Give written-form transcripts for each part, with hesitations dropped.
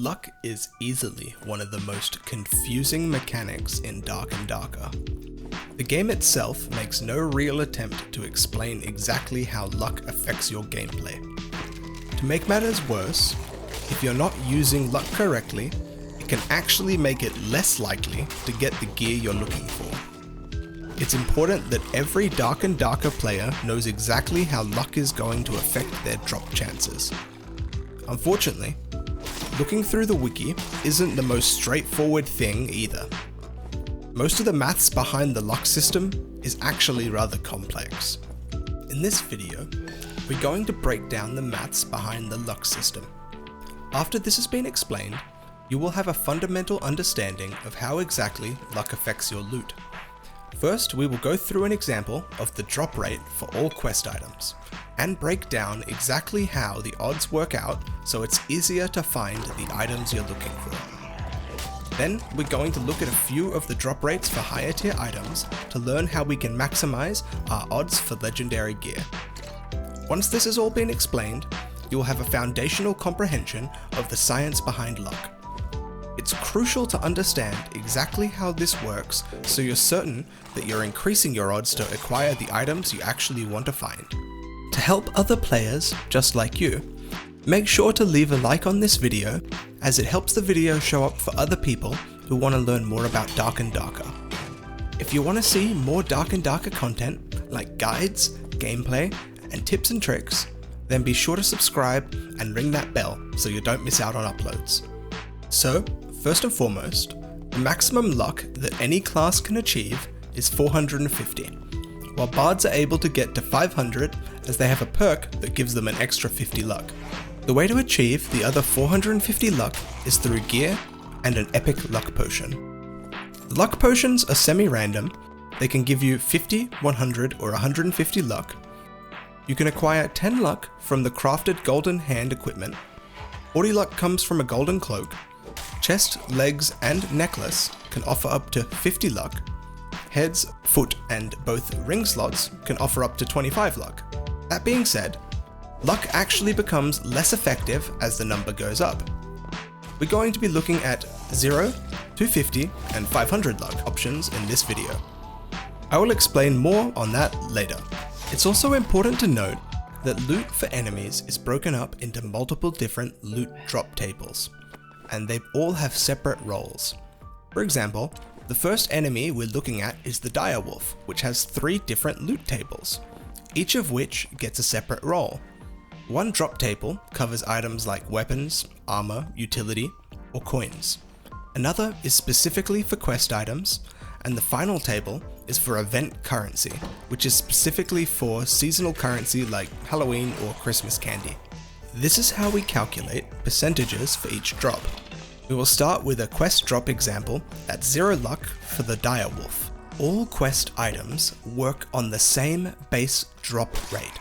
Luck is easily one of the most confusing mechanics in Dark and Darker. The game itself makes no real attempt to explain exactly how luck affects your gameplay. To make matters worse, if you're not using luck correctly, it can actually make it less likely to get the gear you're looking for. It's important that every Dark and Darker player knows exactly how luck is going to affect their drop chances. Unfortunately, looking through the wiki isn't the most straightforward thing either. Most of the maths behind the luck system is actually rather complex. In this video, we're going to break down the maths behind the luck system. After this has been explained, you will have a fundamental understanding of how exactly luck affects your loot. First, we will go through an example of the drop rate for all quest items, and break down exactly how the odds work out so it's easier to find the items you're looking for. Then, we're going to look at a few of the drop rates for higher tier items to learn how we can maximize our odds for legendary gear. Once this has all been explained, you'll have a foundational comprehension of the science behind luck. It's crucial to understand exactly how this works so you're certain that you're increasing your odds to acquire the items you actually want to find. To help other players just like you, make sure to leave a like on this video as it helps the video show up for other people who want to learn more about Dark and Darker. If you want to see more Dark and Darker content like guides, gameplay, and tips and tricks, then be sure to subscribe and ring that bell so you don't miss out on uploads. So, first and foremost, the maximum luck that any class can achieve is 450, while bards are able to get to 500 as they have a perk that gives them an extra 50 luck. The way to achieve the other 450 luck is through gear and an epic luck potion. The luck potions are semi-random. They can give you 50, 100 or 150 luck. You can acquire 10 luck from the crafted golden hand equipment, 40 luck comes from a golden cloak, chest, legs and necklace can offer up to 50 luck, heads, foot and both ring slots can offer up to 25 luck. That being said, luck actually becomes less effective as the number goes up. We're going to be looking at 0, 250 and 500 luck options in this video. I will explain more on that later. It's also important to note that loot for enemies is broken up into multiple different loot drop tables, and they all have separate roles. For example, the first enemy we're looking at is the direwolf, which has 3 different loot tables, each of which gets a separate role. One drop table covers items like weapons, armor, utility, or coins. Another is specifically for quest items, and the final table is for event currency, which is specifically for seasonal currency like Halloween or Christmas candy. This is how we calculate percentages for each drop. We will start with a quest drop example at 0 luck for the direwolf. All quest items work on the same base drop rate.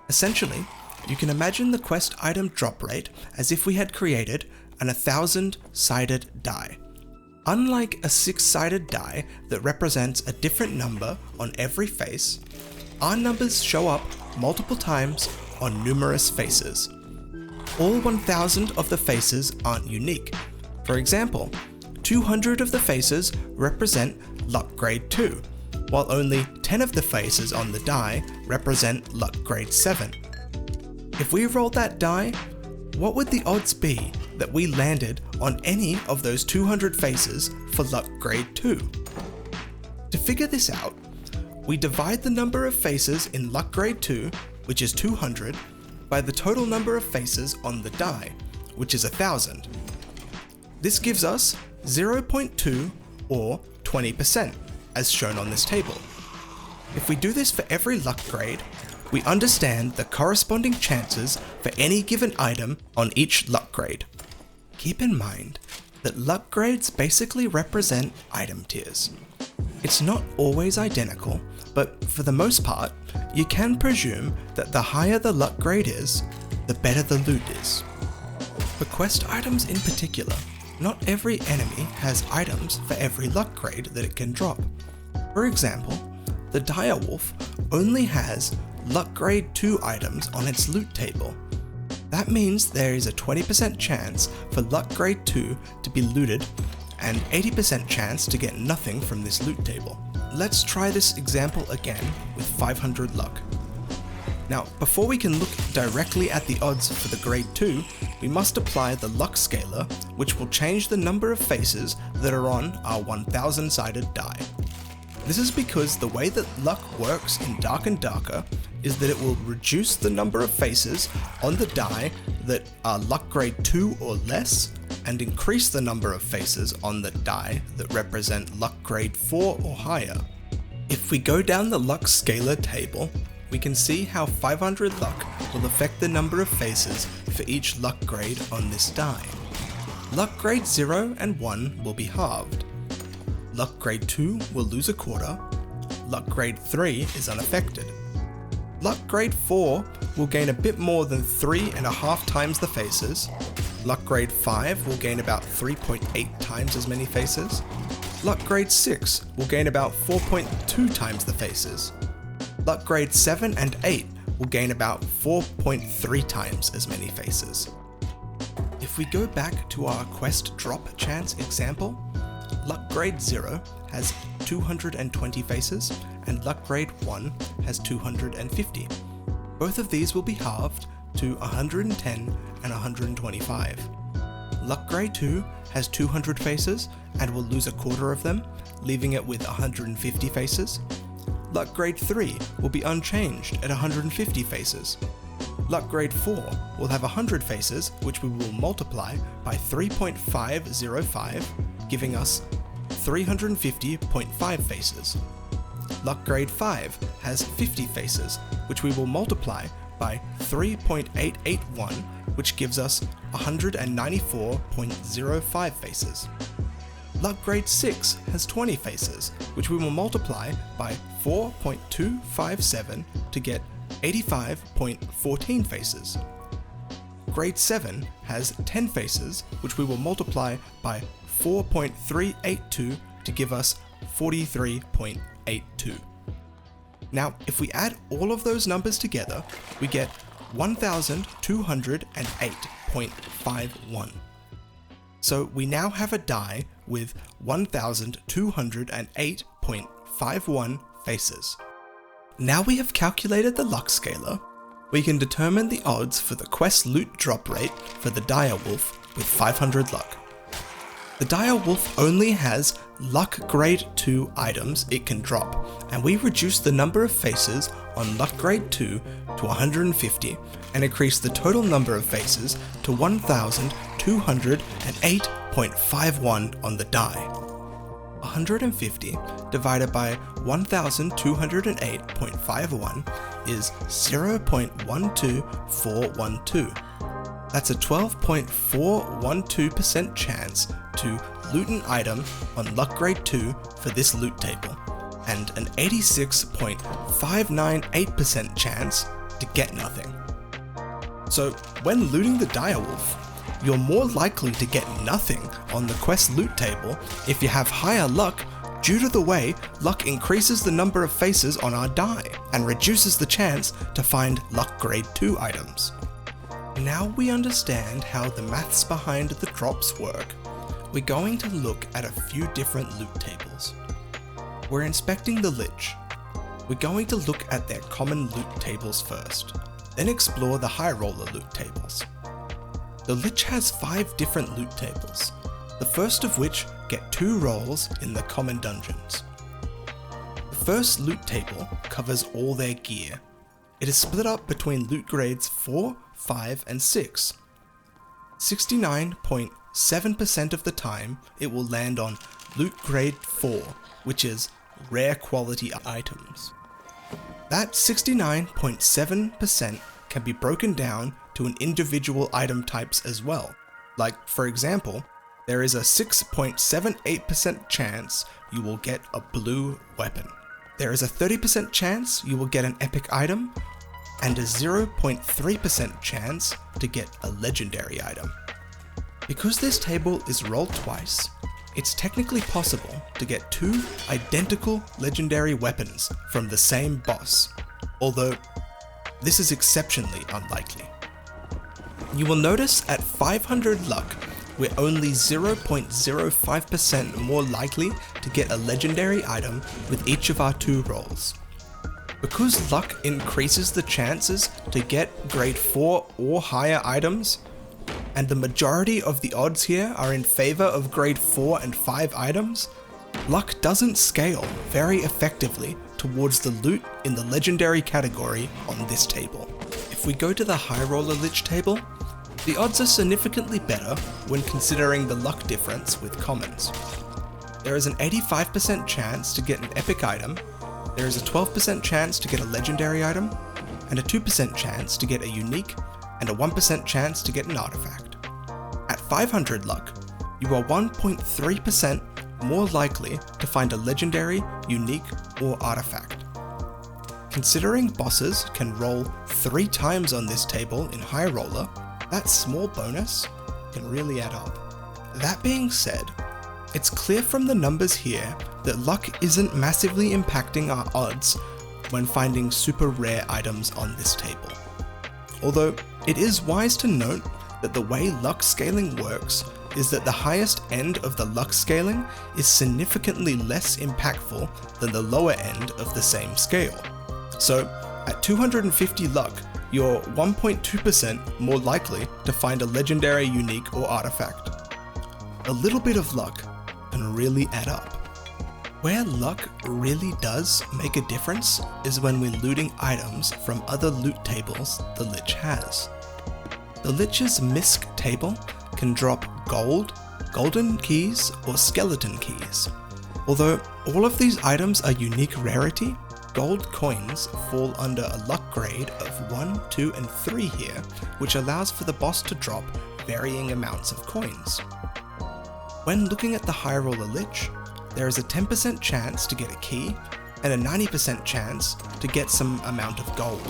Essentially, you can imagine the quest item drop rate as if we had created an 1,000-sided die. Unlike a 6-sided die that represents a different number on every face, our numbers show up multiple times on numerous faces. All 1,000 of the faces aren't unique. For example, 200 of the faces represent luck grade 2, while only 10 of the faces on the die represent luck grade 7. If we rolled that die, what would the odds be that we landed on any of those 200 faces for luck grade 2? To figure this out, we divide the number of faces in luck grade 2, which is 200, by the total number of faces on the die, which is 1,000. This gives us 0.2 or 20%, as shown on this table. If we do this for every luck grade, we understand the corresponding chances for any given item on each luck grade. Keep in mind that luck grades basically represent item tiers. It's not always identical, but for the most part, you can presume that the higher the luck grade is, the better the loot is. For quest items in particular, not every enemy has items for every luck grade that it can drop. For example, the direwolf only has luck grade 2 items on its loot table. That means there is a 20% chance for luck grade 2 to be looted and 80% chance to get nothing from this loot table. Let's try this example again with 500 luck. Now, before we can look directly at the odds for the grade 2, we must apply the luck scaler, which will change the number of faces that are on our 1000-sided die. This is because the way that luck works in Dark and Darker is that it will reduce the number of faces on the die that are luck grade 2 or less, and increase the number of faces on the die that represent luck grade 4 or higher. If we go down the luck scaler table, we can see how 500 luck will affect the number of faces for each luck grade on this die. Luck grade 0 and 1 will be halved. Luck grade 2 will lose a quarter. Luck grade 3 is unaffected. Luck grade 4 will gain a bit more than 3.5 times the faces. Luck grade 5 will gain about 3.8 times as many faces. Luck grade 6 will gain about 4.2 times the faces. Luck grade 7 and 8 will gain about 4.3 times as many faces. If we go back to our quest drop chance example, luck grade 0 has 220 faces and luck grade 1 has 250. Both of these will be halved to 110 and 125. Luck grade 2 has 200 faces and will lose a quarter of them, leaving it with 150 faces. Luck grade 3 will be unchanged at 150 faces. Luck grade 4 will have 100 faces, which we will multiply by 3.505, giving us 350.5 faces. Luck grade 5 has 50 faces, which we will multiply by 3.881, which gives us 194.05 faces. Luck grade 6 has 20 faces, which we will multiply by 4.257 to get 85.14 faces. Grade 7 has 10 faces, which we will multiply by 4.382 to give us 43.82. Now, if we add all of those numbers together, we get 1208.51. So we now have a die with 1208.51 faces. Now we have calculated the luck scaler, we can determine the odds for the quest loot drop rate for the dire wolf with 500 luck. The dire wolf only has luck grade 2 items it can drop, and we reduce the number of faces on luck grade 2 to 150 and increase the total number of faces to 1208.51 on the die. 150 divided by 1208.51 is 0.12412. That's a 12.412% chance to loot an item on luck grade 2 for this loot table, and an 86.598% chance to get nothing. So when looting the direwolf, you're more likely to get nothing on the quest loot table if you have higher luck, due to the way luck increases the number of faces on our die and reduces the chance to find luck grade 2 items. Now we understand how the maths behind the drops work, we're going to look at a few different loot tables. We're inspecting the Lich. We're going to look at their common loot tables first, then explore the high roller loot tables. The Lich has 5 different loot tables, the first of which get 2 rolls in the common dungeons. The first loot table covers all their gear. It is split up between loot grades 4, 5 and 6. 69.7% of the time it will land on loot grade 4, which is rare quality items. That 69.7% can be broken down to an individual item types as well. Like, for example, there is a 6.78% chance you will get a blue weapon. There is a 30% chance you will get an epic item, and a 0.3% chance to get a legendary item. Because this table is rolled twice, it's technically possible to get 2 identical legendary weapons from the same boss, although this is exceptionally unlikely. You will notice at 500 luck, we're only 0.05% more likely to get a legendary item with each of our 2 rolls. Because luck increases the chances to get grade 4 or higher items, and the majority of the odds here are in favor of grade 4 and 5 items, luck doesn't scale very effectively towards the loot in the legendary category on this table. If we go to the high roller Lich table, the odds are significantly better when considering the luck difference with commons. There is an 85% chance to get an epic item, there is a 12% chance to get a legendary item, and a 2% chance to get a unique, and a 1% chance to get an artifact. At 500 luck, you are 1.3% more likely to find a legendary, unique, or artifact. Considering bosses can roll 3 times on this table in high roller, that small bonus can really add up. That being said, it's clear from the numbers here that luck isn't massively impacting our odds when finding super rare items on this table. Although it is wise to note that the way luck scaling works is that the highest end of the luck scaling is significantly less impactful than the lower end of the same scale. So at 250 luck, you're 1.2% more likely to find a legendary, unique, or artifact. A little bit of luck can really add up. Where luck really does make a difference is when we're looting items from other loot tables the Lich has. The Lich's Misc table can drop gold, golden keys, or skeleton keys. Although all of these items are unique rarity, gold coins fall under a luck grade of 1, 2, and 3 here, which allows for the boss to drop varying amounts of coins. When looking at the high roller Lich, there is a 10% chance to get a key, and a 90% chance to get some amount of gold.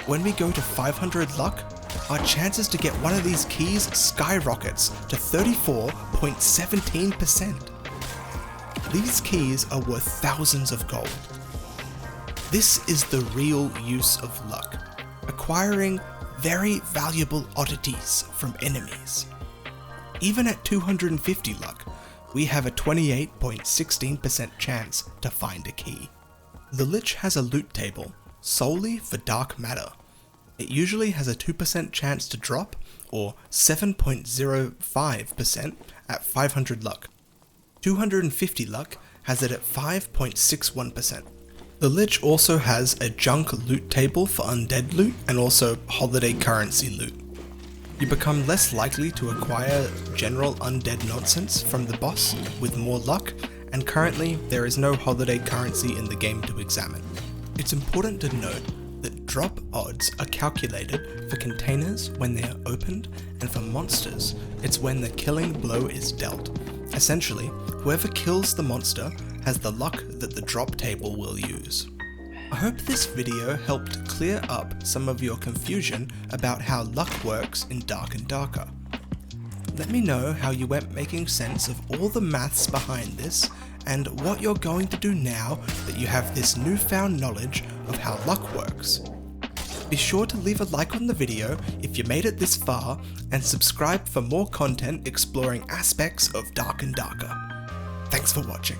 When we go to 500 luck, our chances to get one of these keys skyrockets to 34.17%. These keys are worth thousands of gold. This is the real use of luck, acquiring very valuable oddities from enemies. Even at 250 luck, we have a 28.16% chance to find a key. The Lich has a loot table solely for dark matter. It usually has a 2% chance to drop, or 7.05% at 500 luck. 250 luck has it at 5.61%. The Lich also has a junk loot table for undead loot and also holiday currency loot. You become less likely to acquire general undead nonsense from the boss with more luck, and currently there is no holiday currency in the game to examine. It's important to note that drop odds are calculated for containers when they are opened, and for monsters, it's when the killing blow is dealt. Essentially, whoever kills the monster has the luck that the drop table will use. I hope this video helped clear up some of your confusion about how luck works in Dark and Darker. Let me know how you went making sense of all the maths behind this, and what you're going to do now that you have this newfound knowledge of how luck works. Be sure to leave a like on the video if you made it this far, and subscribe for more content exploring aspects of Dark and Darker. Thanks for watching.